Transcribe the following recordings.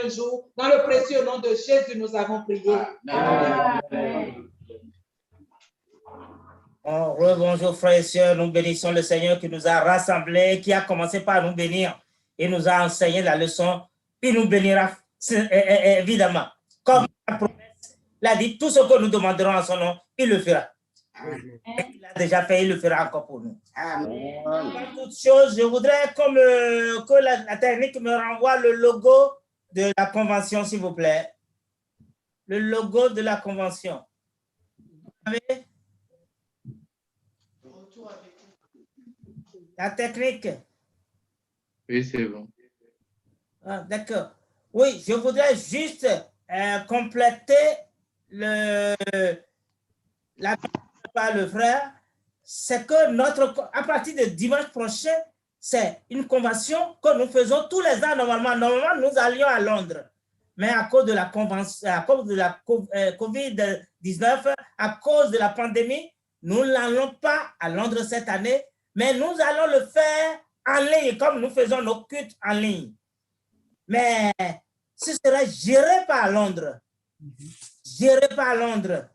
un jour. Dans le précieux nom de Jésus, nous avons prié. Amen. Bonjour frères et sœurs, nous bénissons le Seigneur qui nous a rassemblés, qui a commencé par nous bénir et nous a enseigné la leçon. Il nous bénira évidemment. Comme la promesse l'a dit, tout ce que nous demanderons en son nom, il le fera. Il l'a déjà fait, il le fera encore pour nous. Amen. Avant toute chose, je voudrais que la technique me renvoie le logo de la convention, s'il vous plaît. Le logo de la convention. Vous savez? La technique. Oui, c'est bon. Ah, d'accord. Oui, je voudrais juste compléter par le frère, c'est que à partir de dimanche prochain, c'est une convention que nous faisons tous les ans normalement. Normalement, nous allions à Londres. Mais à cause de la convention, à cause de la COVID-19, à cause de la pandémie, nous n'allons pas à Londres cette année, mais nous allons le faire en ligne, comme nous faisons nos cultes en ligne. Mais ce sera géré par Londres. Géré par Londres.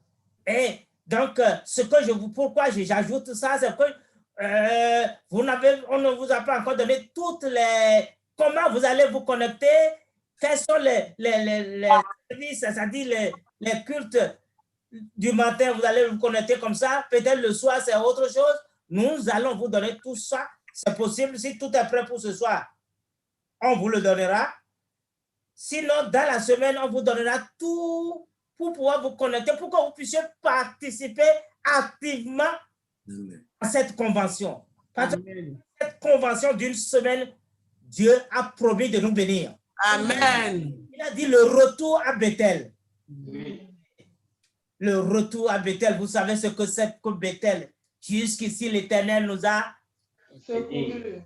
Et donc, pourquoi j'ajoute ça, c'est que on ne vous a pas encore donné comment vous allez vous connecter, quels sont les services, c'est-à-dire les cultes du matin, vous allez vous connecter comme ça, peut-être le soir, c'est autre chose. Nous allons vous donner tout ça. C'est possible, si tout est prêt pour ce soir, on vous le donnera. Sinon, dans la semaine, on vous donnera tout pour pouvoir vous connecter, pour que vous puissiez participer activement à cette convention. Parce que cette convention d'une semaine, Dieu a promis de nous bénir. Amen. Il a dit le retour à Bethel. Oui. Le retour à Bethel, vous savez ce que c'est que Bethel. Jusqu'ici, l'Éternel nous a secourus.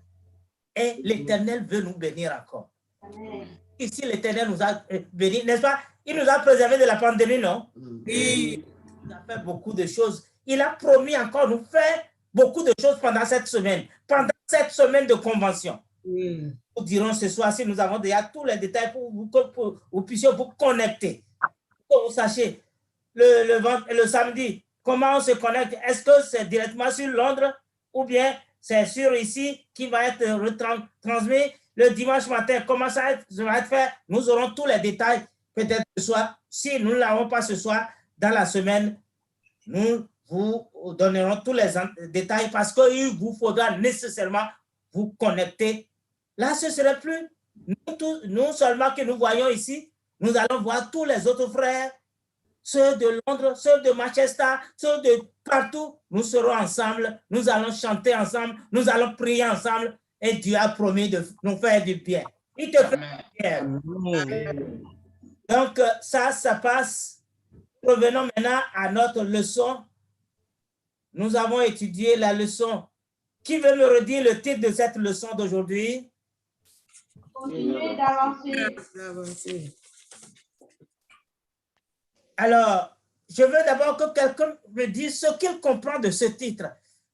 Et l'Éternel veut nous bénir encore. Amen. Ici, l'Éternel nous a bénis, n'est-ce pas? Il nous a préservés de la pandémie, non? Oui. Il a fait beaucoup de choses. Il a promis encore nous faire beaucoup de choses pendant cette semaine de convention. Oui. Nous dirons ce soir, si nous avons déjà tous les détails pour vous puissiez vous connecter. Pour que vous sachiez, le samedi, comment on se connecte? Est-ce que c'est directement sur Londres ou bien c'est sur ici qui va être retransmis? Le dimanche matin, comment ça va être fait? Nous aurons tous les détails peut-être ce soir. Si nous ne l'avons pas ce soir, dans la semaine, nous vous donnerons tous les détails parce qu'il vous faudra nécessairement vous connecter. Là, ce ne serait plus nous seulement que nous voyons ici. Nous allons voir tous les autres frères, ceux de Londres, ceux de Manchester, ceux de partout. Nous serons ensemble, nous allons chanter ensemble, nous allons prier ensemble. Et Dieu a promis de nous faire du bien. Il te fait du bien. Donc, ça passe. Revenons maintenant à notre leçon. Nous avons étudié la leçon. Qui veut me redire le titre de cette leçon d'aujourd'hui? Continuez d'avancer. Alors, je veux d'abord que quelqu'un me dise ce qu'il comprend de ce titre.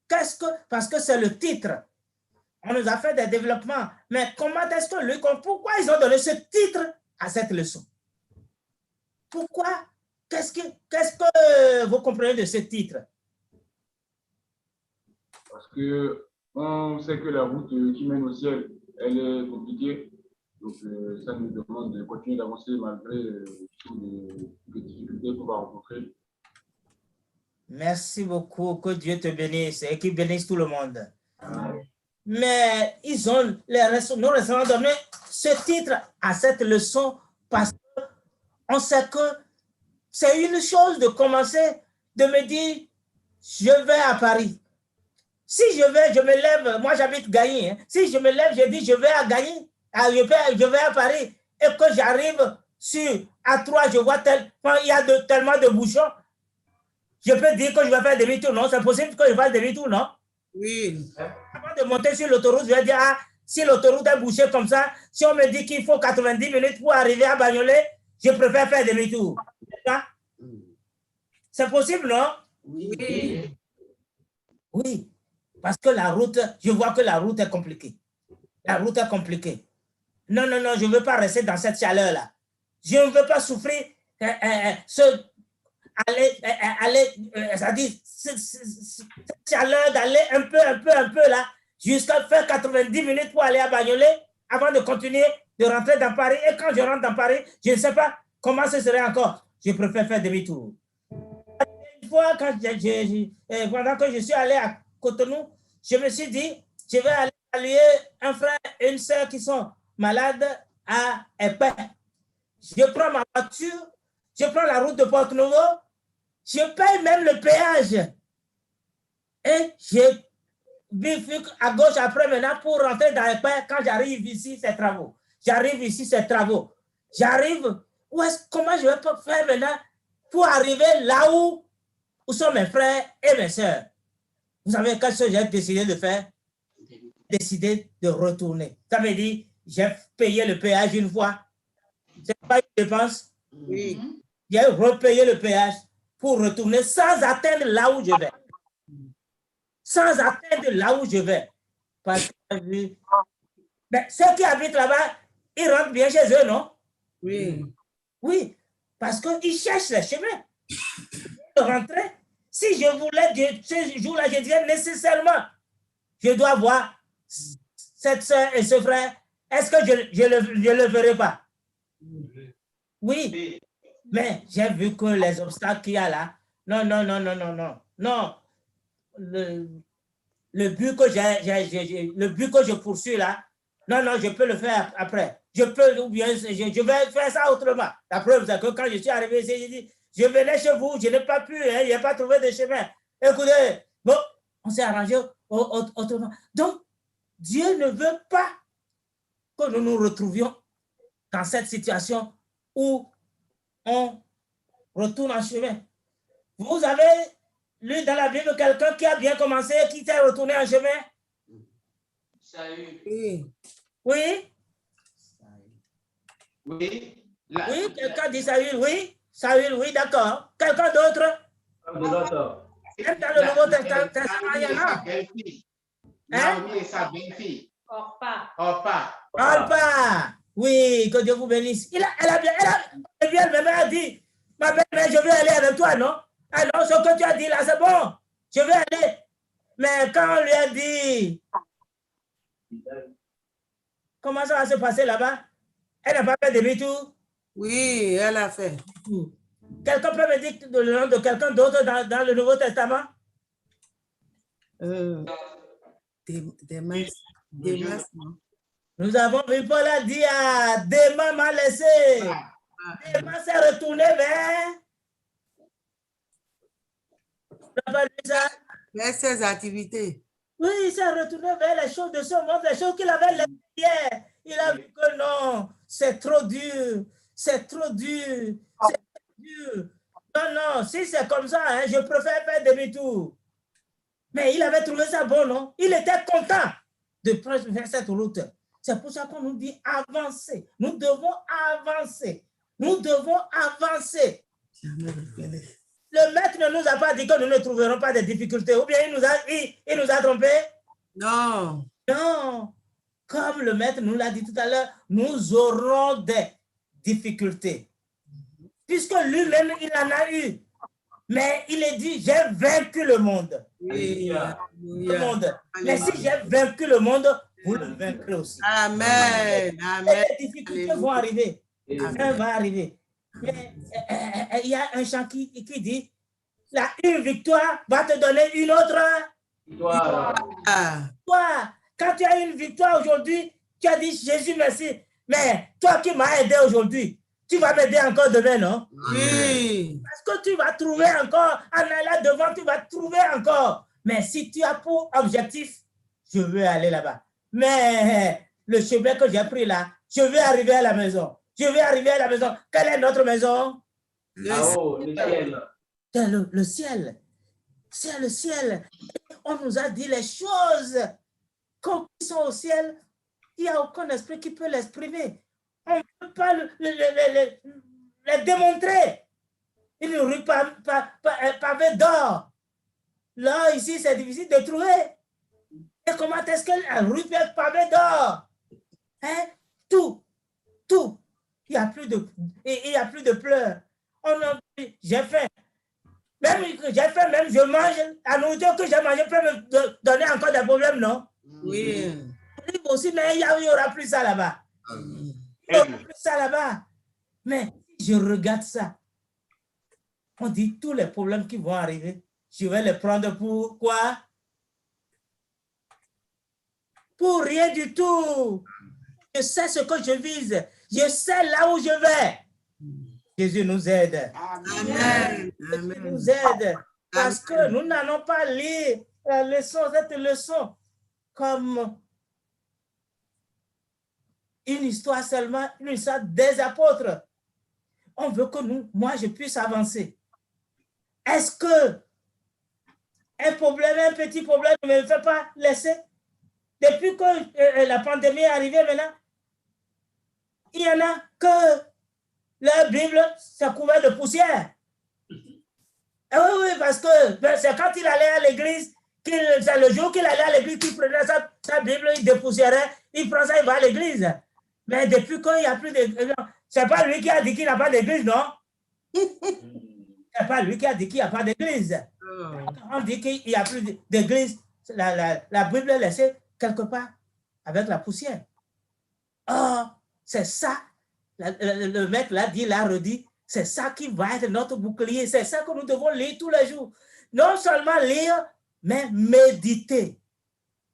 Parce que c'est le titre. On nous a fait des développements. Mais comment est-ce que lui comprend? Pourquoi ils ont donné ce titre à cette leçon? Pourquoi? Qu'est-ce que vous comprenez de ce titre? Parce que on sait que la route qui mène au ciel, elle est compliquée. Donc, ça nous demande de continuer d'avancer malgré toutes les difficultés qu'on va rencontrer. Merci beaucoup. Que Dieu te bénisse et qu'il bénisse tout le monde. Amen. Mais nos restaurants donné ce titre à cette leçon parce qu'on sait que c'est une chose de commencer, de me dire, je vais à Paris. Si je me lève, moi j'habite Gagny. Hein. Si je me lève, je dis, je vais à Gagny, je vais à Paris. Et que j'arrive sur A3, je vois il y a tellement de bouchons. Je peux dire que je vais faire demi-tour, non? C'est possible que je fasse demi-tour, non? Oui. Avant de monter sur l'autoroute, je vais dire, si l'autoroute est bouchée comme ça, si on me dit qu'il faut 90 minutes pour arriver à Bagnolet, je préfère faire demi-tour. C'est possible, non? Oui. Oui. Parce que la route, je vois que la route est compliquée. La route est compliquée. Non, je ne veux pas rester dans cette chaleur-là. Je ne veux pas souffrir c'est-à-dire cette chaleur d'aller un peu là, jusqu'à faire 90 minutes pour aller à Bagnolet avant de continuer de rentrer dans Paris. Et quand je rentre dans Paris, je ne sais pas comment ce serait encore. Je préfère faire demi-tour. Une fois, pendant que je suis allé à Cotonou, je me suis dit, je vais aller saluer un frère et une sœur qui sont malades à Épais. Je prends ma voiture, je prends la route de Porto-Novo, je paye même le péage. Et je bifurque à gauche après maintenant pour rentrer dans Épais quand j'arrive ici, ces travaux. J'arrive ici, ces travaux. J'arrive, comment je vais faire maintenant pour arriver là où sont mes frères et mes sœurs? Vous savez quelle chose j'ai décidé de faire? Décidé de retourner. Ça veut dire, j'ai payé le péage une fois. C'est pas une dépense. Oui. J'ai repayé le péage pour retourner sans atteindre là où je vais. Sans atteindre là où je vais. Parce que mais ceux qui habitent là-bas, ils rentrent bien chez eux, non? Oui. Oui, parce qu'ils cherchent le chemin de rentrer. Si je voulais, ce jour-là, je dirais nécessairement, je dois voir cette soeur et ce frère. Est-ce que je le verrai pas? Oui, mais j'ai vu que les obstacles qu'il y a là, non. Le but que le but que je poursuis là, non, je peux le faire après. Je peux, ou bien je vais faire ça autrement. La preuve, c'est que quand je suis arrivé ici, j'ai dit, je venais chez vous, je n'ai pas pu, je n'ai pas trouvé de chemin. Écoutez, bon, on s'est arrangé autrement. Donc, Dieu ne veut pas que nous nous retrouvions dans cette situation où on retourne en chemin. Vous avez lu dans la Bible quelqu'un qui a bien commencé et qui s'est retourné en chemin? Saül. Oui. Oui? Oui. Oui, quelqu'un dit Saül, oui? Saül, oui, d'accord. Quelqu'un d'autre? Même dans le Nouveau Testament, il y en a. Naomi et sa belle-fille. Orpa. Oui, que Dieu vous bénisse. Elle a dit, ma belle-mère, je vais aller avec toi, non? Ah non, ce que tu as dit là, c'est bon. Je vais aller. Mais quand on lui a dit, comment ça va se passer là-bas? Elle n'a pas fait demi-tour? Oui, elle a fait. Quelqu'un peut me dire le nom de quelqu'un d'autre dans le Nouveau Testament? Démas, non? Nous avons vu Paul a dit à Démas m'a laissé. Démas s'est retourné vers. Tu n'as pas lu ça? Vers ses activités. Oui, il s'est retourné vers les choses de ce monde, les choses qu'il avait laissées hier. Il a vu que non, c'est trop dur. C'est trop dur. C'est trop dur. Non, si c'est comme ça, hein, je préfère faire demi-tour. Mais il avait trouvé ça bon, non? Il était content de faire cette route. C'est pour ça qu'on nous dit avancer. Nous devons avancer. Nous devons avancer. Le maître ne nous a pas dit que nous ne trouverons pas de difficultés. Ou bien il nous a trompés? Non. Non. Comme le maître nous l'a dit tout à l'heure, nous aurons des difficultés. Puisque lui-même, il en a eu. Mais il est dit, j'ai vaincu le monde. Oui. Le monde. Mais si j'ai vaincu le monde, vous le vaincrez aussi. Amen. Amen. Les difficultés vont arriver. Ça va arriver. Mais il y a un chant qui dit, une victoire va te donner une autre victoire. Quand tu as une victoire aujourd'hui, tu as dit, Jésus, merci. Mais toi qui m'as aidé aujourd'hui, tu vas m'aider encore demain, non? Oui. Parce que tu vas trouver encore, en allant devant, tu vas trouver encore. Mais si tu as pour objectif, je veux aller là-bas. Mais le chemin que j'ai pris là, je vais arriver à la maison. Je vais arriver à la maison. Quelle est notre maison? Le ciel. C'est le ciel. C'est le ciel. On nous a dit les choses qui sont au ciel. Il n'y a aucun esprit qui peut l'exprimer. On ne peut pas les démontrer. Une rue pavée d'or. Là, ici, c'est difficile de trouver. Et comment est-ce que la rue peut être pavée d'or? Hein? Tout. il n'y a plus de pleurs. J'ai faim. Même je mange, la nourriture que j'ai mangée peut me donner encore des problèmes, non? Oui. Aussi, mais il n'y aura plus ça là-bas. Il n'y aura plus ça là-bas. Mais je regarde ça. On dit tous les problèmes qui vont arriver, je vais les prendre pour quoi? Pour rien du tout. Je sais ce que je vise. Je sais là où je vais. Jésus nous aide. Amen. Jésus nous aide. Parce que nous n'allons pas lire la leçon, cette leçon, comme une histoire seulement, une histoire des apôtres. On veut que moi, je puisse avancer. Est-ce que un problème, un petit problème ne me fait pas laisser? Depuis que la pandémie est arrivée maintenant, il y en a que leur Bible s'est couverte de poussière. Oui, parce que c'est quand il allait à l'église, c'est le jour qu'il allait à l'église qu'il prenait sa Bible, il dépoussiérait, il prend ça, il va à l'église. Mais depuis qu'il n'y a plus de... C'est pas lui qui a dit qu'il n'a pas d'église, non? C'est pas lui qui a dit qu'il n'y a pas d'église. On dit qu'il n'y a plus d'église. La Bible est laissée quelque part avec la poussière. Oh, c'est ça. Le mec l'a dit, l'a redit. C'est ça qui va être notre bouclier. C'est ça que nous devons lire tous les jours. Non seulement lire, mais méditer.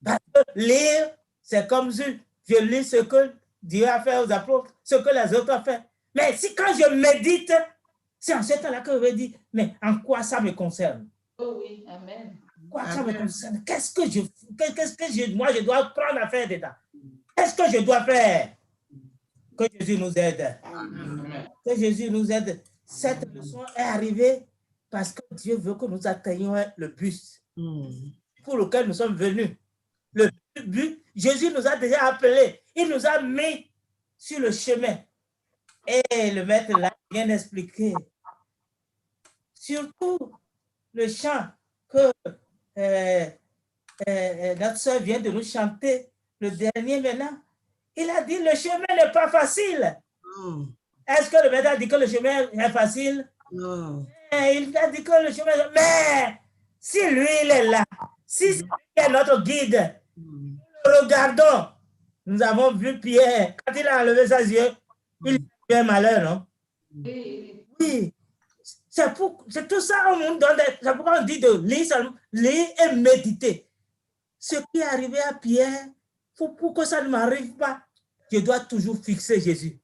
Parce que lire, c'est comme si je lis ce que Dieu a fait aux apôtres, ce que les autres ont fait. Mais si quand je médite, c'est en ce temps-là que je vais dire, mais en quoi ça me concerne? Oh oui, amen. Quoi ça me concerne? Qu'est-ce que moi je dois prendre à faire dedans? Qu'est-ce que je dois faire? Que Jésus nous aide. Amen. Que Jésus nous aide. Cette leçon est arrivée parce que Dieu veut que nous atteignions le but pour lequel nous sommes venus. Le but, Jésus nous a déjà appelés. Il nous a mis sur le chemin. Et le maître l'a bien expliqué. Surtout le chant que notre soeur vient de nous chanter, le dernier maintenant. Il a dit le chemin n'est pas facile. Est-ce que le maître a dit que le chemin est facile? Non. Il a dit que le chemin est... Mais si lui, il est là, si c'est lui qui est notre guide, regardons. Nous avons vu Pierre, quand il a enlevé ses yeux, il a eu un malheur, non? Oui. C'est tout ça, c'est pourquoi on dit de lire et méditer. Ce qui est arrivé à Pierre, pour que ça ne m'arrive pas, je dois toujours fixer Jésus.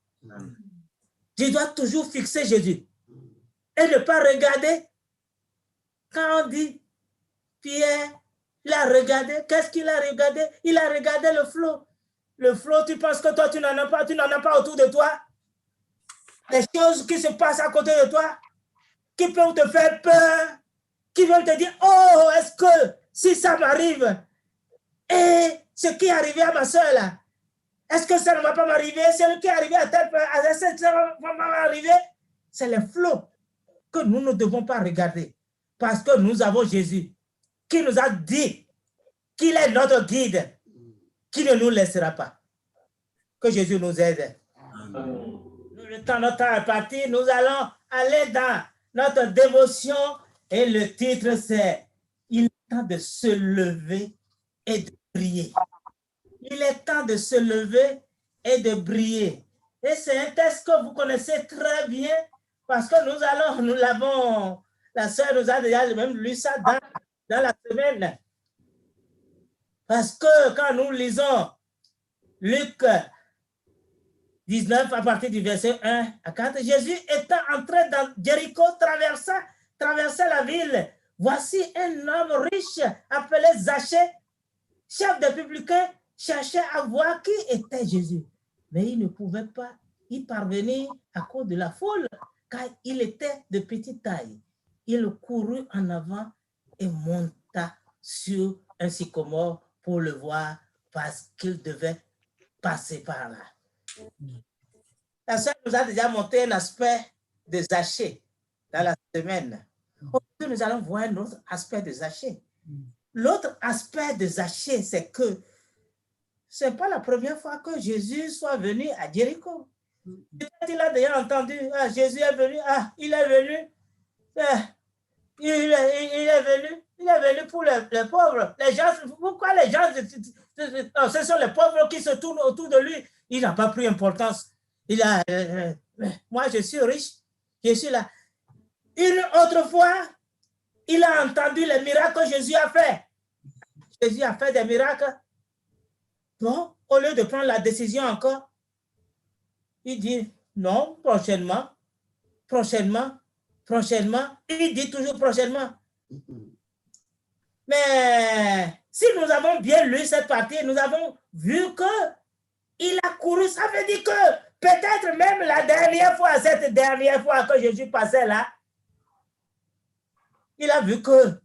Je dois toujours fixer Jésus. Et ne pas regarder. Quand on dit Pierre, il a regardé, qu'est-ce qu'il a regardé? Il a regardé le flot. Le flot, tu penses que toi, tu n'en as pas autour de toi? Les choses qui se passent à côté de toi, qui peuvent te faire peur, qui veulent te dire, oh, est-ce que si ça m'arrive, et ce qui est arrivé à ma soeur là, est-ce que ça ne va pas m'arriver? C'est ce qui est arrivé à telle personne, ça va m'arriver. C'est les flots que nous ne devons pas regarder. Parce que nous avons Jésus qui nous a dit qu'il est notre guide, qui ne nous laissera pas. Que Jésus nous aide. Notre temps est parti, nous allons aller dans notre dévotion et le titre c'est « Il est temps de se lever et de briller ». Il est temps de se lever et de briller. Et c'est un texte que vous connaissez très bien parce que nous l'avons, la sœur nous a déjà même lu ça dans la semaine. Parce que quand nous lisons Luc 19 à partir du verset 1 à 4, Jésus étant entré dans Jéricho, traversait la ville. Voici un homme riche appelé Zachée, chef des publicains, cherchait à voir qui était Jésus. Mais il ne pouvait pas y parvenir à cause de la foule, car il était de petite taille. Il courut en avant et monta sur un sycomore pour le voir parce qu'il devait passer par là. La sœur nous a déjà montré un aspect de Zachée dans la semaine. Aujourd'hui, nous allons voir un autre aspect de Zachée. L'autre aspect de Zachée, c'est que ce n'est pas la première fois que Jésus soit venu à Jéricho. Peut-être il a déjà entendu, ah, Jésus est venu, ah, il est venu, il est venu pour les pauvres. Les gens, pourquoi les gens, ce sont les pauvres qui se tournent autour de lui. Il n'a pas pris importance. Il a, moi je suis riche, je suis là. Une autre fois, il a entendu les miracles que Jésus a fait. Jésus a fait des miracles. Bon, au lieu de prendre la décision encore, il dit non, prochainement, prochainement, prochainement. Il dit toujours prochainement. Mais si nous avons bien lu cette partie, nous avons vu qu'il a couru. Ça veut dire que peut-être même la dernière fois, cette dernière fois que Jésus passait là, il a vu que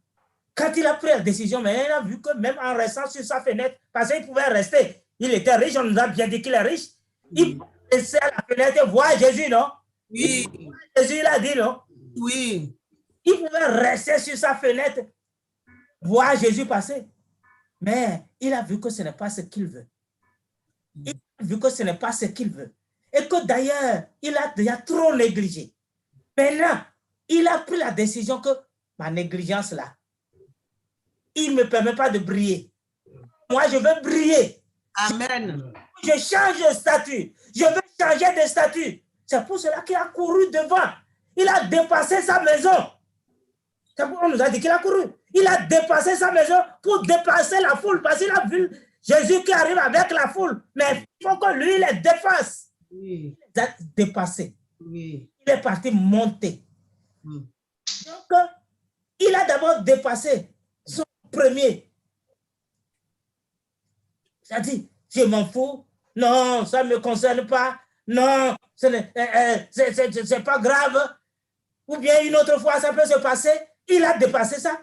quand il a pris la décision, mais il a vu que même en restant sur sa fenêtre, parce qu'il pouvait rester, il était riche, on nous a bien dit qu'il est riche, il pouvait rester à la fenêtre et voir Jésus, non? Oui. Jésus, il a dit, non? Oui. Il pouvait rester sur sa fenêtre, voir Jésus passer. Mais il a vu que ce n'est pas ce qu'il veut. Il a vu que ce n'est pas ce qu'il veut. Et que d'ailleurs, il a déjà trop négligé. Maintenant, il a pris la décision que ma négligence là, il ne me permet pas de briller. Moi, je veux briller. Amen. Je change de statut. Je veux changer de statut. C'est pour cela qu'il a couru devant. Il a dépassé sa maison. On nous a dit qu'il a couru. Il a dépassé sa maison pour dépasser la foule. Parce qu'il a vu Jésus qui arrive avec la foule. Mais il faut que lui, il les dépasse. Oui. Il a dépassé. Oui. Il est parti monter. Donc, il a d'abord dépassé son premier. C'est-à-dire, je m'en fous. Non, ça ne me concerne pas. Non, c'est pas grave. Ou bien une autre fois, ça peut se passer. Il a dépassé ça.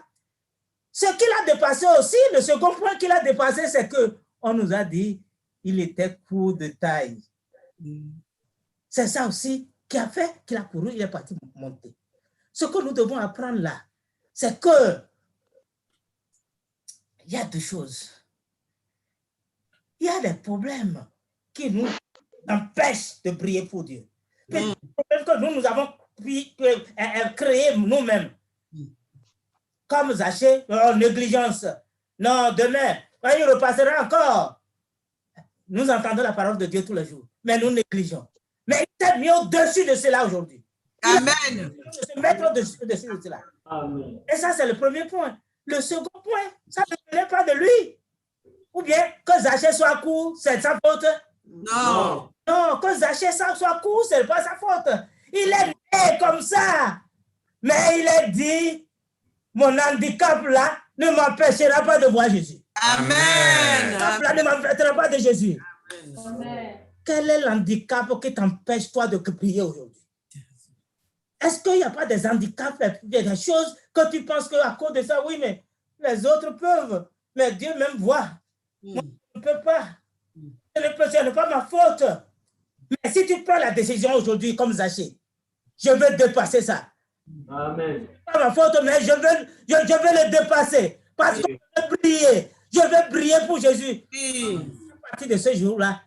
Ce qu'il a dépassé aussi, le second point qu'il a dépassé, c'est qu'on nous a dit qu'il était court de taille. C'est ça aussi qui a fait qu'il a couru, il est parti monter. Ce que nous devons apprendre là, c'est que il y a deux choses. Il y a des problèmes qui nous empêchent de prier pour Dieu. Des problèmes que nous avons créés nous-mêmes. Comme Zachée, négligence. Non, demain, il repassera encore. Nous entendons la parole de Dieu tous les jours, mais nous négligeons. Mais il s'est mis au-dessus de cela aujourd'hui. Amen. Se mettre au-dessus de cela. Amen. Et ça, c'est le premier point. Le second point, ça ne venait pas de lui. Ou bien que Zachée soit court, c'est sa faute. Non. Non, que Zachée soit court, ce n'est pas sa faute. Il est né comme ça. Mais il est dit, mon handicap là ne m'empêchera pas de voir Jésus. Amen. Mon handicap là ne m'empêchera pas de Jésus. Amen. Quel est l'handicap qui t'empêche toi de prier aujourd'hui? Est-ce qu'il n'y a pas des handicaps, des choses que tu penses qu'à cause de ça, oui, mais les autres peuvent, mais Dieu même voit. Moi, je ne peux pas. Ce n'est pas ma faute. Mais si tu prends la décision aujourd'hui comme Zachée, je veux dépasser ça. Amen. Ce n'est pas ma faute, mais je veux le dépasser. Parce que je veux briller. Je veux briller pour Jésus. À partir de ce jour-là,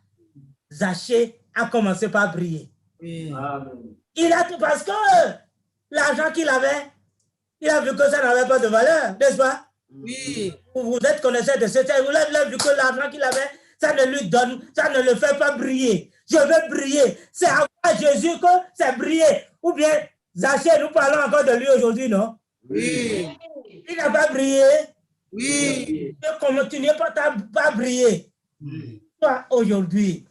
Zachée a commencé par briller. Amen. Il a tout parce que l'argent qu'il avait, il a vu que ça n'avait pas de valeur, n'est-ce pas? Oui. Vous êtes connaisseur de ce terme, vous avez vu que l'argent qu'il avait, ça ne lui donne, ça ne le fait pas briller. Je veux briller. C'est à Jésus que c'est briller. Ou bien, Zachée, nous parlons encore de lui aujourd'hui, non? Oui. Il n'a pas brillé. Oui. Tu n'es pas brillé. Toi, aujourd'hui,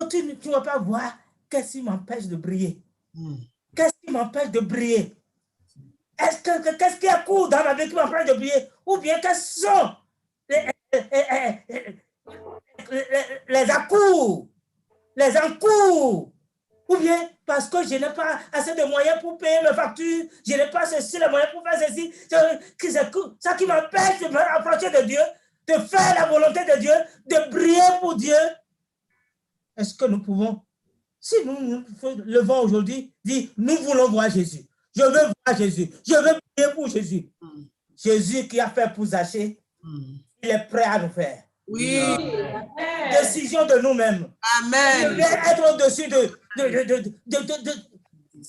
tu ne vas pas voir qu'est-ce qui m'empêche de briller. Qu'est-ce qui m'empêche de briller? Qu'est-ce qui est court dans ma vie qui m'empêche de briller? Ou bien quels sont les à-coups, les en-cours? Ou bien parce que je n'ai pas assez de moyens pour payer mes factures, je n'ai pas ceci, les moyens pour faire ceci. C'est ça qui m'empêche de me rapprocher de Dieu, de faire la volonté de Dieu, de briller pour Dieu. Est-ce que nous pouvons, si nous nous levons aujourd'hui, dire, nous voulons voir Jésus. Je veux voir Jésus. Je veux prier pour Jésus. Jésus qui a fait pour Zachée, il est prêt à nous faire. Oui. Décision de nous-mêmes. Je Amen. vais être au-dessus de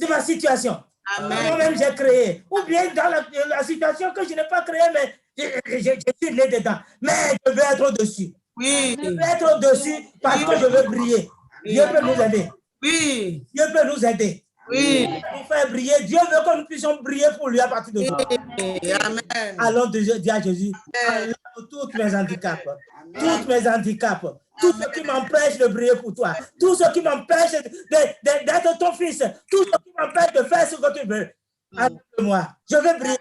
ma situation. Amen. Moi-même, j'ai créé. Ou bien dans la situation que je n'ai pas créée, mais je suis né dedans. Mais je veux être au-dessus. Oui. Je veux être au-dessus parce que je veux briller. Dieu peut nous aider. Oui. Dieu peut nous aider. Oui. Pour faire briller, Dieu veut que nous puissions briller pour lui à partir de aujourd'hui. Amen. Allons dire à Jésus, enlève tous mes handicaps, tous mes handicaps, tout ce qui m'empêche de briller pour toi, tout ce qui m'empêche d'être ton fils, tout ce qui m'empêche de faire ce que tu veux. Enlève-moi, je veux briller.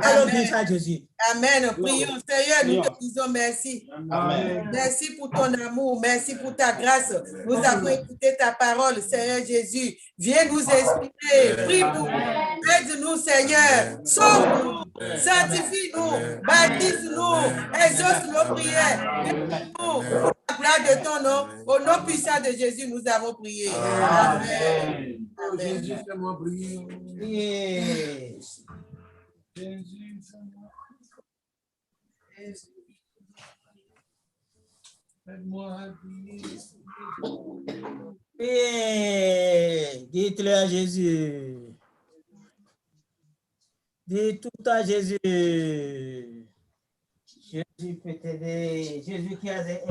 Allons dire ça à Jésus. Amen. Prions, Seigneur, nous te disons merci. Amen. Merci pour ton amour, merci pour ta grâce. Nous avons écouté ta parole, Seigneur Jésus. Viens nous exprimer. Prie pour nous. Aide-nous, Seigneur. Sauve-nous. Sanctifie-nous. Baptise-nous. Exauce nos prières. Aide-nous. Pour la gloire de ton nom, au nom puissant de Jésus, nous avons prié. Amen. Amen. Yeah. Dites-le à Jésus. Dis tout à Jésus. Jésus peut t'aider. Jésus qui a aidé.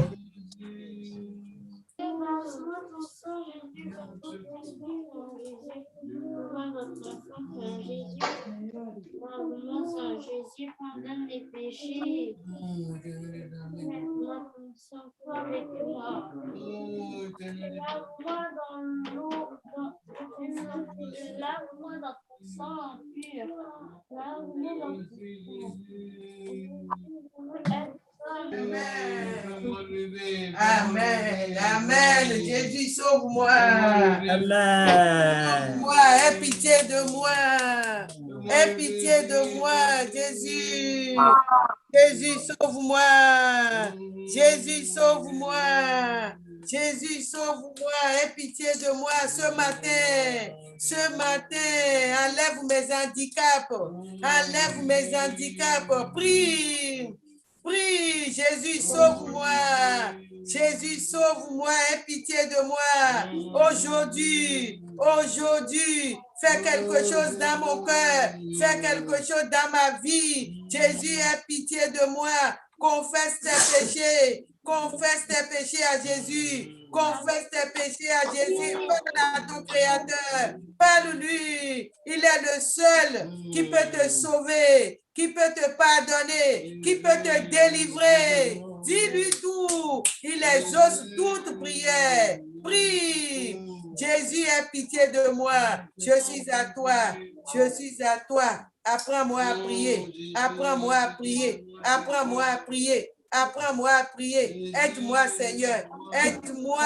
Jésus, pardonne les péchés. Lave-moi dans l'eau, lave-moi dans ton sang pur. Lave-moi dans ton Amen. Amen. Jésus, sauve-moi. Amen. Sauve-moi. Aie pitié de moi. Aie pitié de moi, Jésus. Jésus, sauve-moi. Jésus, sauve-moi. Jésus, sauve-moi. Aie pitié de moi ce matin. Ce matin, enlève mes handicaps. Enlève mes handicaps. Prie. Prie, Jésus, sauve-moi. Jésus, sauve-moi, aie pitié de moi. Aujourd'hui, fais quelque chose dans mon cœur. Fais quelque chose dans ma vie. Jésus, aie pitié de moi. Confesse tes péchés. Confesse tes péchés à Jésus. Confesse tes péchés à Jésus. Parle à ton Créateur. Parle-lui. Il est le seul qui peut te sauver, qui peut te pardonner, qui peut te délivrer. Dis-lui tout. Il exauce toute prière. Prie. Jésus, aie pitié de moi. Je suis à toi. Je suis à toi. Apprends-moi à prier. Apprends-moi à prier. Apprends-moi à prier. Apprends-moi à prier. Aide-moi, Seigneur. Aide-moi.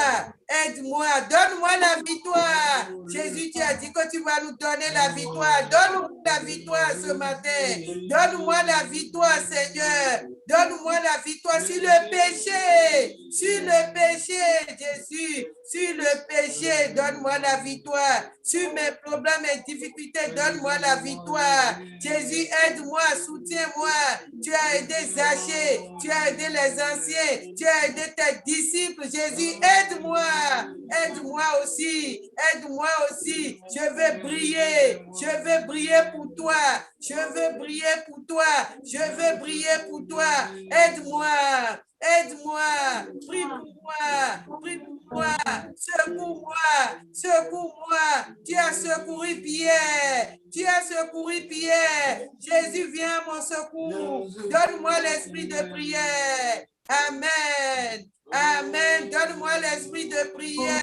Aide-moi. Donne-moi la victoire. Jésus, tu as dit que tu vas nous donner la victoire. Donne-moi la victoire ce matin. Donne-moi la victoire, Seigneur. Donne-moi la victoire sur le péché. Sur le péché, Jésus. Sur le péché, donne-moi la victoire. Sur mes problèmes et difficultés, donne-moi la victoire. Jésus, aide-moi, soutiens-moi. Tu as aidé Zachée. Tu as aidé les anciens. Tu as aidé tes disciples. Jésus, aide-moi. Aide-moi aussi. Aide-moi aussi. Je veux briller. Je veux briller pour toi. Je veux briller pour toi. Je veux briller pour toi. Aide-moi. Aide-moi. Prie pour moi. Prie pour moi. Secours-moi. Secours-moi. Tu as secouru Pierre. Tu as secouru Pierre. Jésus, viens à mon secours. Donne-moi l'esprit de prière. Amen. Amen. Donne-moi l'esprit de prière.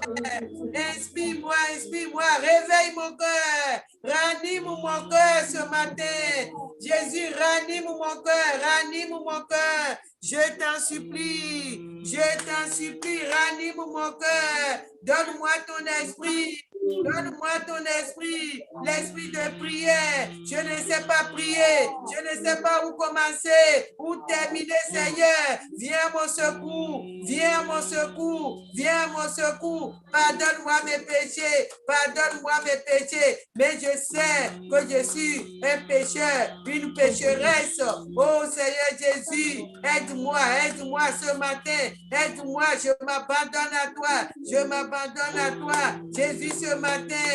Inspire-moi, inspire-moi. Réveille mon cœur. Ranime mon cœur ce matin. Jésus, ranime mon cœur. Ranime mon cœur. Je t'en supplie. Je t'en supplie. Ranime mon cœur. Donne-moi ton esprit. Donne-moi ton esprit, l'esprit de prière. Je ne sais pas prier. Je ne sais pas où commencer, où terminer, Seigneur. Viens à mon secours. Viens à mon secours. Viens à mon secours. Pardonne-moi mes péchés. Pardonne-moi mes péchés. Mais je sais que je suis un pécheur. d'une pécheresse. Oh Seigneur Jésus, aide-moi ce matin. Aide-moi, je m'abandonne à toi. Je m'abandonne à toi. Jésus, ce matin,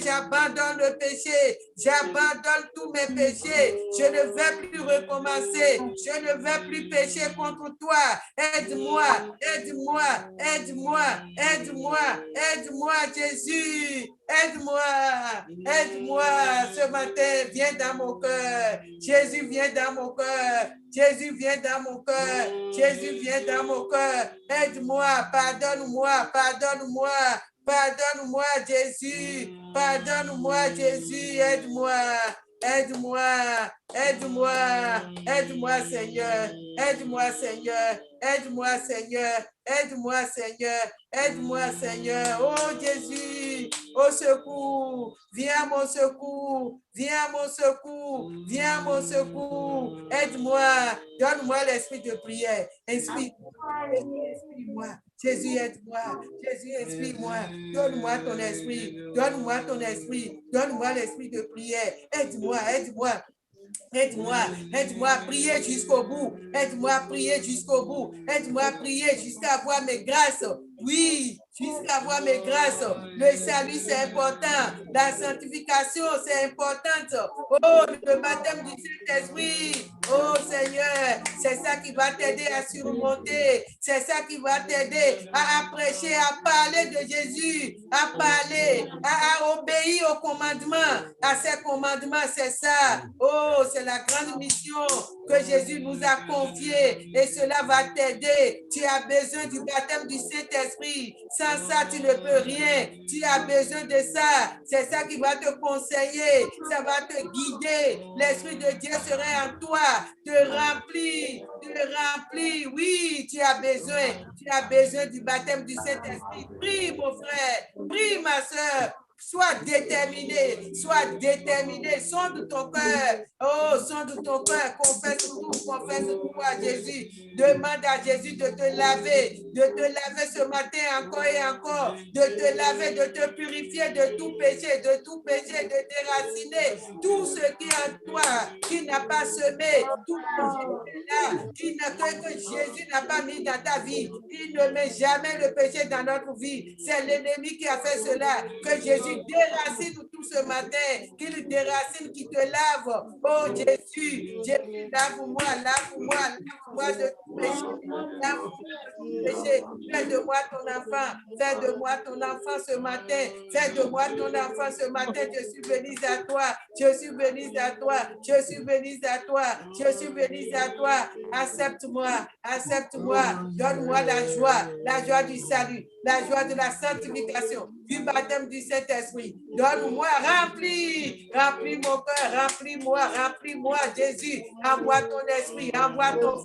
j'abandonne le péché. J'abandonne tous mes péchés. Je ne vais plus recommencer. Je ne vais plus pécher contre toi. Aide-moi, aide-moi, aide-moi, aide-moi, aide-moi, Jésus. Aide-moi, aide-moi ce matin, viens dans mon cœur. Jésus, viens dans mon cœur. Jésus, viens dans mon cœur. Jésus, viens dans mon cœur. Aide-moi, pardonne-moi, pardonne-moi. Pardonne-moi, Jésus. Pardonne-moi, Jésus. Aide-moi. Aide-moi, aide-moi, aide-moi, Seigneur. Aide-moi, Seigneur. Aide-moi, Seigneur. Aide-moi, Seigneur. Aide-moi, Seigneur. Oh Jésus, au secours. Viens à mon secours. Viens à mon secours. Viens à mon secours. Aide-moi. Donne-moi l'esprit de prière. Inspire-moi. Jésus, aide-moi. Jésus, inspire-moi. Donne-moi ton esprit. Donne-moi ton esprit. Donne-moi l'esprit de prière. Aide-moi, aide-moi. Aide-moi, aide-moi à prier jusqu'au bout. Aide-moi à prier jusqu'au bout. Aide-moi à prier jusqu'à avoir mes grâces. Oui, jusqu'à avoir mes grâces. Le salut, c'est important. La sanctification, c'est important. Oh, le baptême du Saint-Esprit. Oh Seigneur, c'est ça qui va t'aider à surmonter. C'est ça qui va t'aider à prêcher, à parler de Jésus, à parler, à obéir aux commandements. À ces commandements, c'est ça. Oh, c'est la grande mission que Jésus nous a confiée et cela va t'aider. Tu as besoin du baptême du Saint-Esprit. Sans ça, tu ne peux rien. Tu as besoin de ça. C'est ça qui va te conseiller. Ça va te guider. L'Esprit de Dieu serait en toi. Te remplit. Oui, tu as besoin du baptême du Saint-Esprit. Prie, mon frère. Prie, ma soeur. Sois déterminé, sonde ton cœur. Oh, sonde ton cœur, confesse tout à Jésus. Demande à Jésus de te laver ce matin encore et encore, de te laver, de te purifier de tout péché, de déraciner tout ce qui est en toi, qui n'a pas semé, tout péché là, que Jésus n'a pas mis dans ta vie. Il ne met jamais le péché dans notre vie. C'est l'ennemi qui a fait cela, que Jésus déracine tout ce matin, qu'il déracine, qu'il te lave. Oh Jésus, lave-moi de tout péché. Fais de moi ton enfant ce matin. Fais de moi ton enfant ce matin. Je suis bénie à toi. Accepte-moi. Donne-moi la joie du salut, la joie de la sanctification, du baptême du Saint-Esprit. Donne-moi, remplis mon cœur, remplis-moi, Jésus. Envoie ton esprit, envoie ton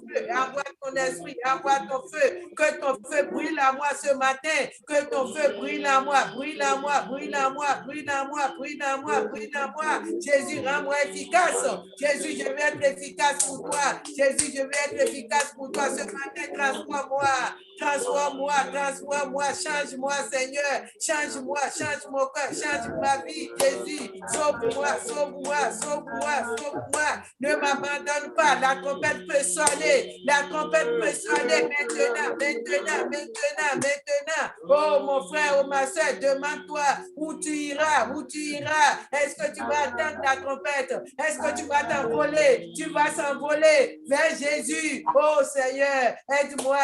feu, que ton feu brûle à moi ce matin, que ton feu brûle à moi. Jésus, rends-moi efficace. Jésus, je vais être efficace pour toi. Ce matin, transforme-moi, change-moi, Seigneur, change mon cœur, change ma vie, Jésus, sauve-moi, ne m'abandonne pas, la trompette peut sonner maintenant, oh mon frère, oh ma soeur, demande-toi où tu iras, est-ce que tu vas attendre la trompette, est-ce que tu vas t'envoler, tu vas s'envoler vers Jésus, oh Seigneur, aide-moi,